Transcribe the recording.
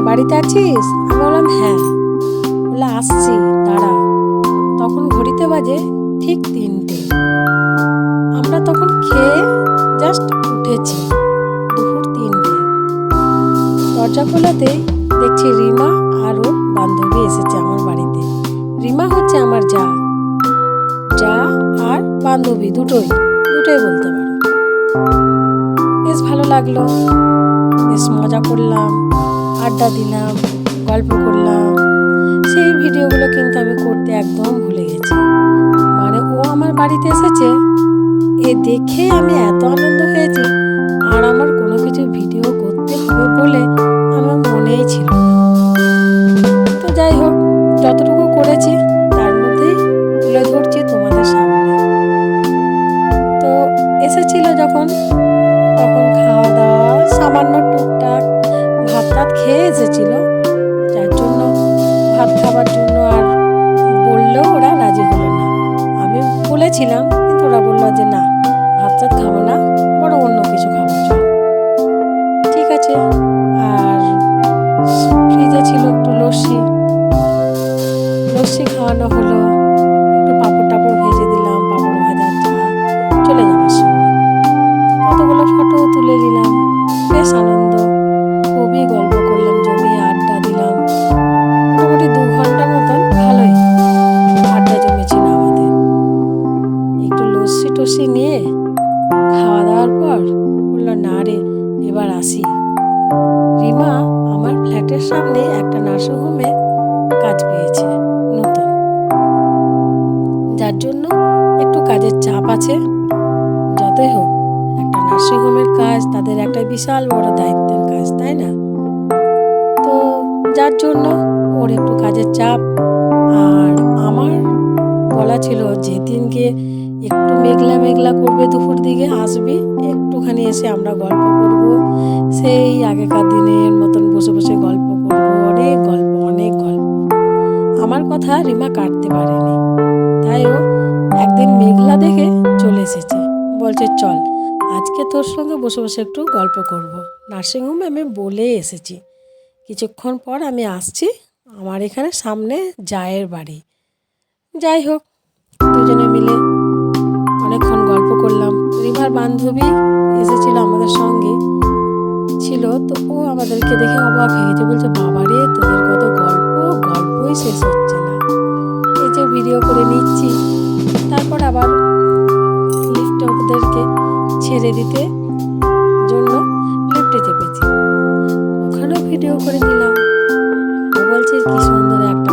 বাড়িতে আছিস? আমি বললাম হ্যাঁ। বলে আসছি, দাঁড়া। তখন ঘড়িতে বাজে ঠিক 3টে। আমরা তখন খেয়ে জাস্ট উঠেছি, দুপুর 3টে। দরজা খোলাতেই দেখছি রিমা আর ওর বান্ধবী এসেছে আমার বাড়িতে। রিমা হচ্ছে আমার যা আর বান্ধবী, দুটোই বলতে পারো। বেশ ভালো লাগলো, বেশ মজা করলাম, আড্ডা দিলাম, গল্প করলাম। সেই ভিডিওগুলো কিন্তু আমি করতে একদম ভুলে গেছি। মানে ও আমার বাড়িতে এসেছে, এ দেখে আমি এত আনন্দ হয়েছি, আর আমার কোনো কিছু ভিডিও করতে হবে বলে আমার মনেই ছিল না। তো যাই হোক, যতটুকু করেছি তার মধ্যেই তুলে ধরছি তোমাদের সামনে। তো এসেছিল যখন, তখন খাওয়া দাওয়া সামান্য টুকটাক ভাত টাত খেয়ে এসেছিল, যার জন্য ভাত খাবার জন্য আর বললেও ওরা রাজি হলো না। আমি বলেছিলাম, কিন্তু ওরা বললো যে না, ভাত টাত খাবো না, বড় অন্য কিছু খাবো, চল। ঠিক আছে। আর ফ্রিজে ছিল একটু লস্যি খাওয়ানো হলো, একটু পাঁপড় টাপড় ভেজে দিলাম, পাঁপড় ভাজা চা। চলে যাওয়ার সময় কতগুলো ফটো তুলে নিলাম, বেশ আনন্দ, খুবই গল্প করলাম, জমিয়ে আড্ডা দিলাম। মোটামুটি 2 ঘন্টা মতন ভালোই আড্ডা জমেছিল আমাদের। একটু লস্যি টস্যি নিয়ে খাওয়া দাওয়ার পর বললো না রে, এবার আসি। রিমা আমার ফ্ল্যাটের সামনে একটা নার্সিংহোমে কাজ পেয়েছে নতুন, যার জন্য একটু কাজের চাপ আছে। যতই হোক, একটা নার্সিংহোমের কাজ তাদের একটা বিশাল বড় দায়িত্বের কাজ, তাই না? তো যার জন্য ওর একটু কাজের চাপ। আর আমার বলা ছিল যেদিনকে একটু মেঘলা মেঘলা করবে, দুপুর দিকে আসবি, একটুখানি এসে আমরা গল্প করব, সেই আগেকার দিনের মতন বসে বসে গল্প করব, অনেক গল্প। আমার কথা রিমা কাটতে পারেনি, তাই ও একদিন মেঘলা দেখে চলে এসেছে, বলছে চল আজকে তোর সঙ্গে বসে বসে একটু গল্প করব। নার্সিংহোমে আমি বলে এসেছি, কিছুক্ষণ পর আমি আসছি, আমার এখানে সামনে জায়ের বাড়ি। যাই হোক, দুজনে মিলে অনেকক্ষণ গল্প করলাম। রিমার বান্ধবী এসেছিল আমাদের সঙ্গে ছিল, তো ও আমাদেরকে দেখে অবাক হয়ে গেছে, বলছে বাবা রে, তোদের কত গল্পই শেষ হচ্ছে না। এই যে ভিডিও করে নিচ্ছি, তারপর আবার লিফটে ওদেরকে ছেড়ে দিতে জন্য লিফটে চেপেছি, ওখানেও ভিডিও করে নিলাম। ও বলছে কি সুন্দর একটা